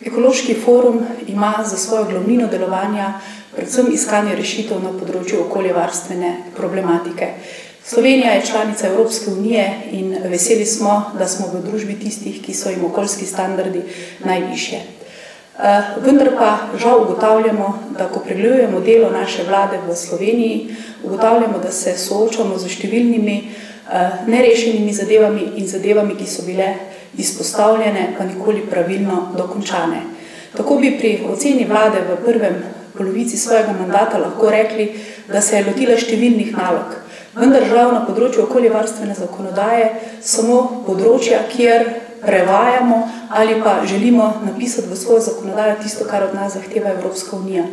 Ekološki forum ima za svojo glavnino delovanja predvsem iskanje rešitev na področju okoljevarstvene problematike. Slovenija je članica Evropske unije in veseli smo, da smo v družbi tistih, ki so jim okoljski standardi najvišje. Vendar pa žal ugotavljamo, da ko pregledujemo delo naše vlade v Sloveniji, ugotavljamo, da se soočamo z številnimi nerešenimi zadevami in zadevami, ki so bile izpostavljene, pa nikoli pravilno dokončane. Tako bi pri oceni vlade v prvem polovici svojega mandata lahko rekli, da se je lotila številnih nalog, vendar žal na področju okoljevarstvene zakonodaje samo področja, kjer prevajamo ali pa želimo napisati v svojo zakonodajo tisto, kar od nas zahteva Evropska unija.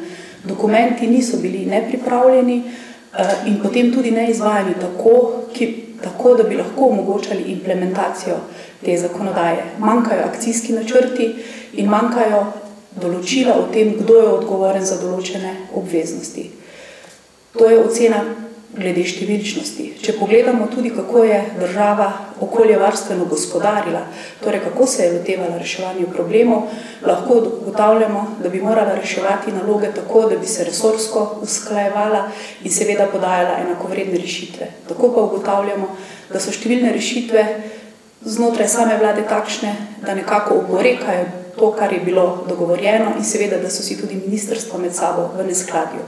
Dokumenti niso bili nepripravljeni in potem tudi neizvajani tako, da bi lahko omogočali implementacijo te zakonodaje. Manjkajo akcijski načrti in manjkajo določila o tem, kdo je odgovoren za določene obveznosti. To je ocena glede številčnosti. Če pogledamo tudi, kako je država okoljevarstveno gospodarila, torej kako se je lotevala reševanja problemov, lahko ugotavljamo, da bi morala reševati naloge tako, da bi se resorsko usklajevala in seveda podajala enakovredne rešitve. Tako pa ugotavljamo, da so številne rešitve znotraj same vlade takšne, da nekako oporekajo to, kar je bilo dogovorjeno in seveda, da so si tudi ministrstva med sabo v neskladju.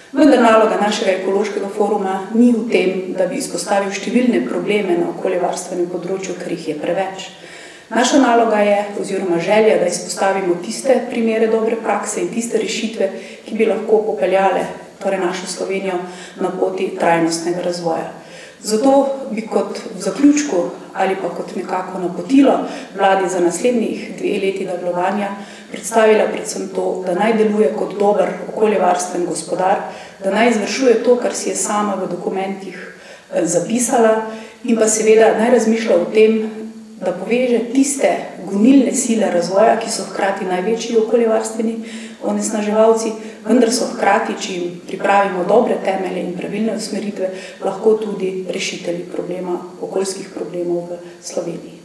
Vendar naloga našega ekološkega foruma ni v tem, da bi izpostavil številne probleme na okoljevarstvenem področju, ker jih je preveč. Naša naloga je, oziroma želja, da izpostavimo tiste primere dobre prakse in tiste rešitve, ki bi lahko popeljale našo Slovenijo na poti trajnostnega razvoja. Zato bi kot v zaključku ali pa kot nekako napotilo vladi za naslednjih 2 leti delovanja predstavila predvsem to, da naj deluje kot dober okoljevarstven gospodar, da naj izvršuje to, kar si je sama v dokumentih zapisala in pa seveda naj razmišlja o tem, da poveže tiste gonilne sile razvoja, ki so hkrati največji okoljevarstveni onesnaževalci, vendar so hkrati, če jim pripravimo dobre temelje in pravilne usmeritve, lahko tudi rešitelji okoljskih problemov v Sloveniji.